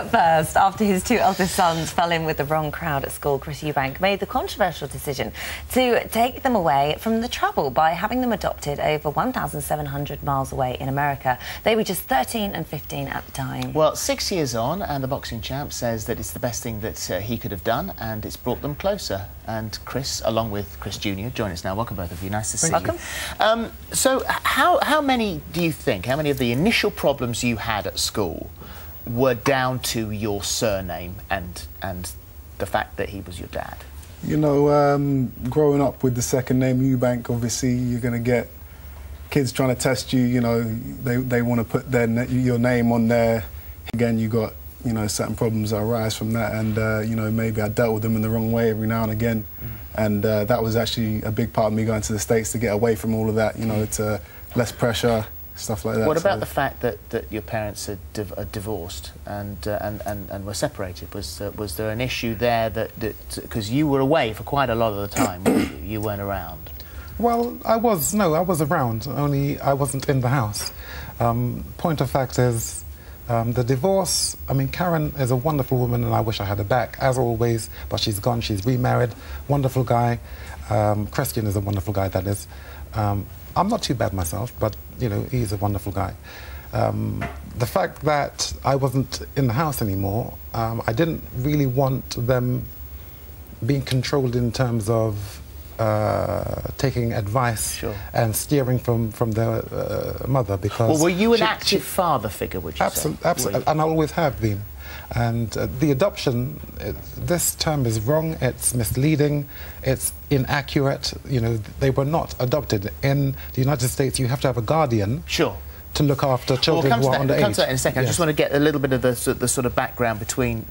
But first, after his two eldest sons fell in with the wrong crowd at school, Chris Eubank made the controversial decision to take them away from the trouble by having them adopted over 1,700 miles away in America. They were just 13 and 15 at the time. Well, 6 years on, and the boxing champ says that it's the best thing that he could have done, and it's brought them closer. And Chris, along with Chris Jr., join us now. Welcome, both of you. Nice to see you. Welcome. So, how many do you think, how many of the initial problems you had at school were down to your surname and the fact that he was your dad? You know, growing up with the second name Eubank, obviously you're going to get kids trying to test you. You know, they want to put your name on there. Again, you got, you know, certain problems that arise from that, and you know, maybe I dealt with them in the wrong way every now and again, and that was actually a big part of me going to the States to get away from all of that. You know, to less pressure. Stuff like that. What about the fact that your parents had divorced and were separated? Was there an issue there that because you were away for quite a lot of the time, weren't you? You weren't around. Well, I was around, only I wasn't in the house. Point of fact is, the divorce, I mean, Karen is a wonderful woman and I wish I had her back, as always, but she's gone, she's remarried, wonderful guy. Christian is a wonderful guy, that is. I'm not too bad myself, but, you know, he's a wonderful guy. The fact that I wasn't in the house anymore, I didn't really want them being controlled in terms of taking advice and steering from their mother, because... Well, were you an active father figure, would you say? Absolutely, and I always have been. And the adoption, this term is wrong, it's misleading, it's inaccurate. You know, they were not adopted. In the United States, you have to have a guardian to look after children who are underage. We'll come to that in a second. Yes. I just want to get a little bit of the sort of background between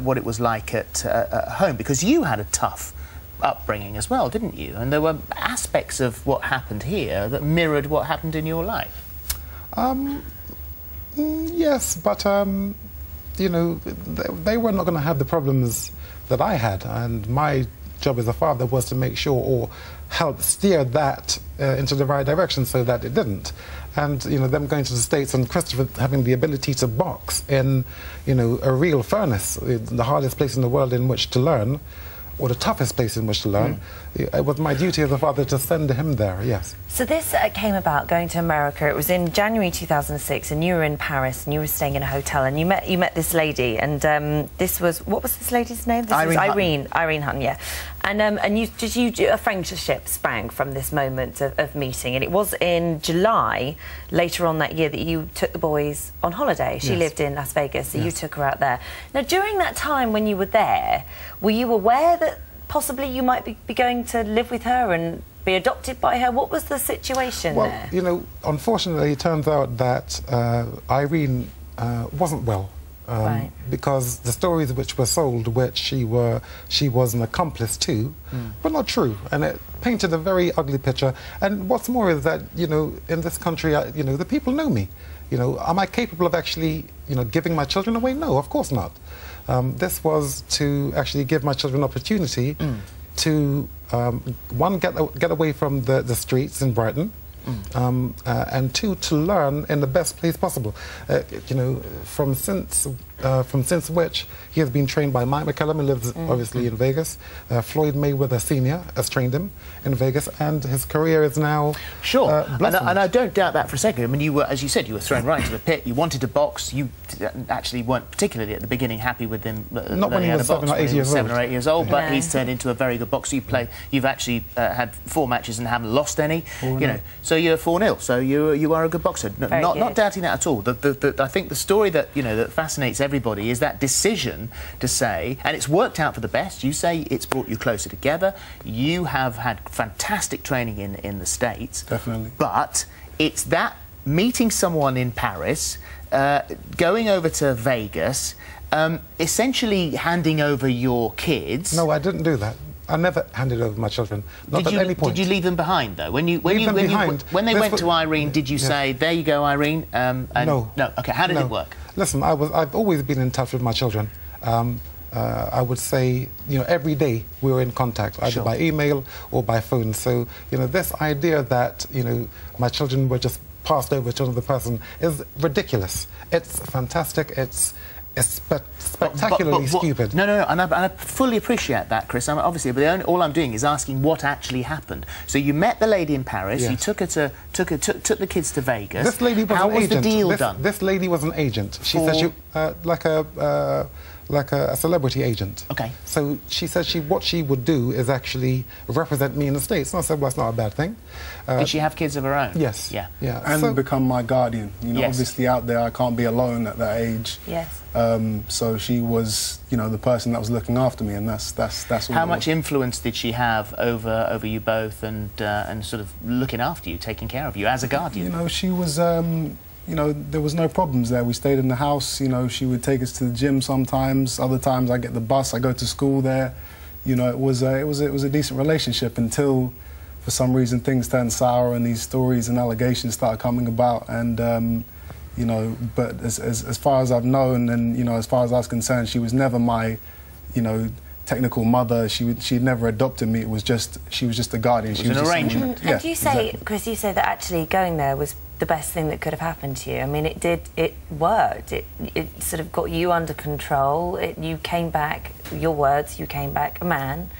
what it was like at home, because you had a tough upbringing as well, didn't you? And there were aspects of what happened here that mirrored what happened in your life. Yes, but... you know, they were not going to have the problems that I had, and my job as a father was to make sure or help steer that into the right direction so that it didn't. And, you know, them going to the States and Christopher having the ability to box in, you know, a real furnace, the hardest place in the world in which to learn, or the toughest place in which to learn, it was my duty as a father to send him there, yes. So this came about going to America. It was in January 2006, and you were in Paris, and you were staying in a hotel, and you met this lady, and this was, what was this lady's name? This was Irene Hutton, yeah. And a friendship sprang from this moment of meeting, and it was in July, later on that year, that you took the boys on holiday. She lived in Las Vegas, so you took her out there. Now, during that time when you were there, were you aware that possibly you might be going to live with her and be adopted by her? What was the situation there? Well, you know, unfortunately, it turns out that Irene wasn't well. Because the stories which were sold, which she was an accomplice to, were not true, and it painted a very ugly picture. And what's more is that, you know, in this country, you know, the people know me. You know, am I capable of actually, you know, giving my children away? No, of course not. This was to actually give my children opportunity to one, get away from the streets in Brighton. And two, to learn in the best place possible. You know, from since which he has been trained by Mike McCallum, who lives obviously in Vegas. Floyd Mayweather Sr. has trained him in Vegas, and his career is now and I don't doubt that for a second. I mean, you were, as you said, you were thrown right into the pit. You wanted to box. You actually weren't particularly at the beginning happy with him. Not when he was 7 or 8 years old. But he's turned into a very good boxer. You've actually had 4 matches and haven't lost any. You know, so you're 4-0. So you are a good boxer. Not doubting that at all. I think the story that, you know, that fascinates everybody is that decision to say, and it's worked out for the best. You say it's brought you closer together. You have had fantastic training in the States. Definitely. But it's that meeting someone in Paris, going over to Vegas, essentially handing over your kids. No, I didn't do that. I never handed over my children. Not at any point. Did you leave them behind, though? When they went to Irene, did you say, "There you go, Irene"? No. No. Okay. How did it work? Listen, I've always been in touch with my children. I would say, you know, every day we were in contact, either by email or by phone. So, you know, this idea that, you know, my children were just passed over to another person is ridiculous. It's fantastic. is spectacularly stupid. No, and I fully appreciate that, Chris. Obviously, but all I'm doing is asking what actually happened. So you met the lady in Paris. Yes. You took the kids to Vegas. This lady was How an was agent. the deal done? This lady was an agent. She said she like a celebrity agent. Okay. So she said what she would do is actually represent me in the States. And I said, well, that's not a bad thing. Did she have kids of her own? Yes. Yeah. And become my guardian. You know, yes. Obviously out there, I can't be alone at that age. Yes. So she was, you know, the person that was looking after me, and that's all. How much influence did she have over you both, and sort of looking after you, taking care of you as a guardian? You know, she was. You know, there was no problems there. We stayed in the house. You know, she would take us to the gym sometimes. Other times, I get the bus. I go to school there. You know, it was a decent relationship until, for some reason, things turned sour and these stories and allegations started coming about. And you know, but as far as I've known, and you know, as far as I was concerned, she was never my, you know, technical mother. She'd never adopted me. She was just a guardian. It was an arrangement. And you say, exactly. Chris, you say that actually going there was the best thing that could have happened to you. I mean, it worked. It sort of got you under control. You came back, your words, you came back a man,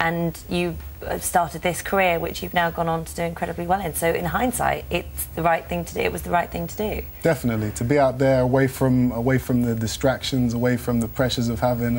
and you started this career which you've now gone on to do incredibly well in. So in hindsight, it's the right thing to do. It was the right thing to do. Definitely. To be out there away from the distractions, away from the pressures of having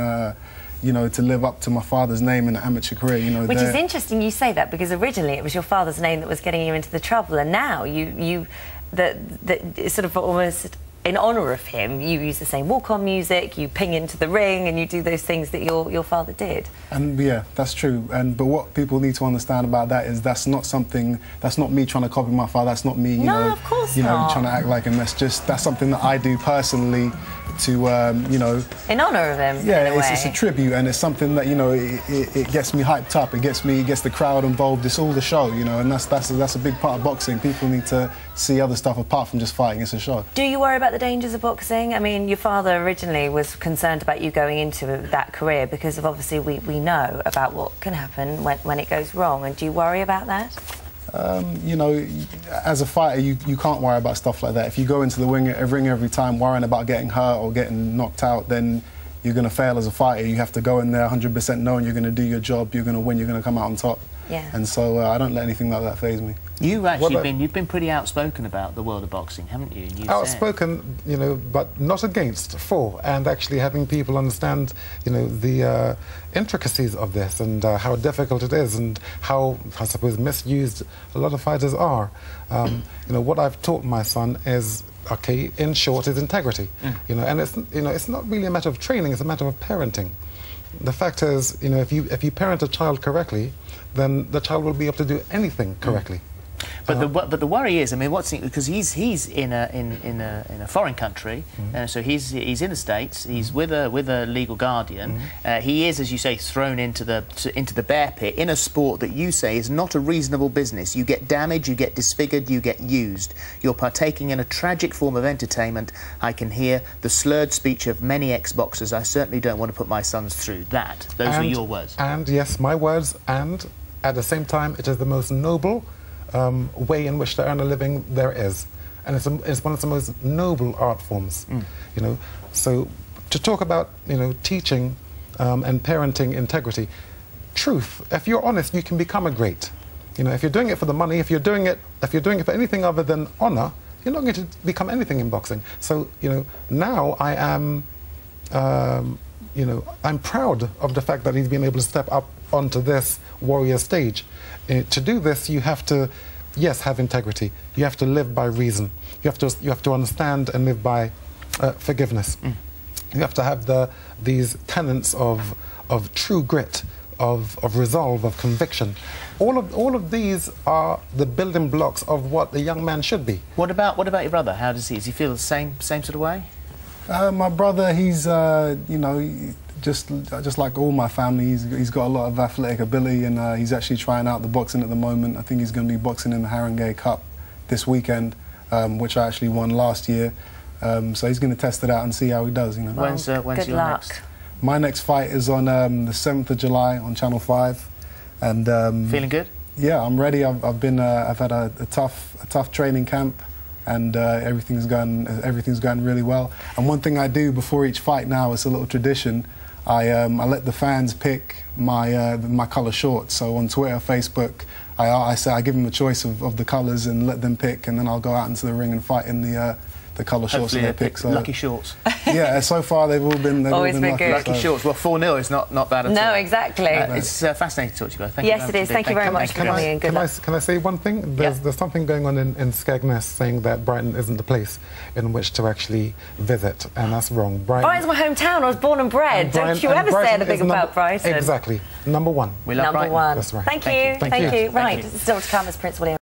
you know, to live up to my father's name in the amateur career, you know. Which is interesting you say that, because originally it was your father's name that was getting you into the trouble, and now it's sort of almost in honour of him, you use the same walk-on music, you ping into the ring, and you do those things that your father did. And yeah, that's true. But what people need to understand about that is that's not me trying to copy my father. That's not me, you know, of course trying to act like him. That's something that I do personally to, you know, in honour of him. Yeah, it's a tribute, and it's something that, you know, it gets me hyped up. It gets the crowd involved. It's all the show, you know, and that's a big part of boxing. People need to see other stuff apart from just fighting. It's a show. Do you worry about the dangers of boxing? I mean, your father originally was concerned about you going into that career because of, obviously, we know about what can happen when it goes wrong. And do you worry about that? You know, as a fighter, you can't worry about stuff like that. If you go into the ring every time worrying about getting hurt or getting knocked out, then you're going to fail as a fighter. You have to go in there 100% knowing you're going to do your job, you're going to win, you're going to come out on top. Yeah. And so I don't let anything like that faze me. You've been pretty outspoken about the world of boxing, haven't you? Outspoken, you know, but not against, for, and actually having people understand, you know, the intricacies of this and how difficult it is and how, I suppose, misused a lot of fighters are. You know, what I've taught my son is, okay, in short, is integrity. You know, and it's not really a matter of training; it's a matter of parenting. The fact is, you know, if you parent a child correctly, then the child will be able to do anything correctly. But the worry is, I mean, because he's in a foreign country, so he's in the States. He's with a legal guardian. He is, as you say, thrown into the bear pit in a sport that you say is not a reasonable business. You get damaged, you get disfigured, you get used. You're partaking in a tragic form of entertainment. I can hear the slurred speech of many ex-boxers. I certainly don't want to put my sons through that. Those were your words. And yes, my words. And at the same time, it is the most noble way in which to earn a living there is, and it's one of the most noble art forms. You know, so to talk about, you know, teaching and parenting integrity, truth. If you're honest, you can become a great. You know, if you're doing it for the money, if you're doing it for anything other than honor, you're not going to become anything in boxing. So, you know, now I am, you know, I'm proud of the fact that he's been able to step up onto this warrior stage. To do this, you have to, yes, have integrity. You have to live by reason. You have to understand and live by forgiveness. You have to have these tenets of true grit, of resolve, of conviction. All of these are the building blocks of what a young man should be. What about your brother? How does he feel the same sort of way? My brother, he's you know, just like all my family, he's got a lot of athletic ability, and he's actually trying out the boxing at the moment. I think he's going to be boxing in the Haringey Cup this weekend, which I actually won last year. So he's going to test it out and see how he does. You know. When's your next? My next fight is on the 7th of July on Channel 5, and feeling good? Yeah, I'm ready. I've had a tough training camp. and everything's going really well. And one thing I do before each fight now, it's a little tradition. I let the fans pick my colour shorts. So on Twitter, Facebook, I give them a choice of the colours and let them pick, and then I'll go out into the ring and fight in the colour shorts that they pick. So lucky shorts. Yeah, so far they've all been Always been good. Lucky shorts. Well, 4-0 is not bad at all. No, exactly. It's fascinating to talk to you guys. Thank you. Yes, it is. Thank you very much for coming in. Good luck. Can I say one thing? There's something going on in Skegness saying that Brighton isn't the place in which to actually visit, and that's wrong. Brighton's my hometown. I was born and bred. Don't you ever say anything about Brighton. Exactly. Number one. We love Brighton. Number one. That's right. Thank you. Thank you. Right, still to come as Prince William.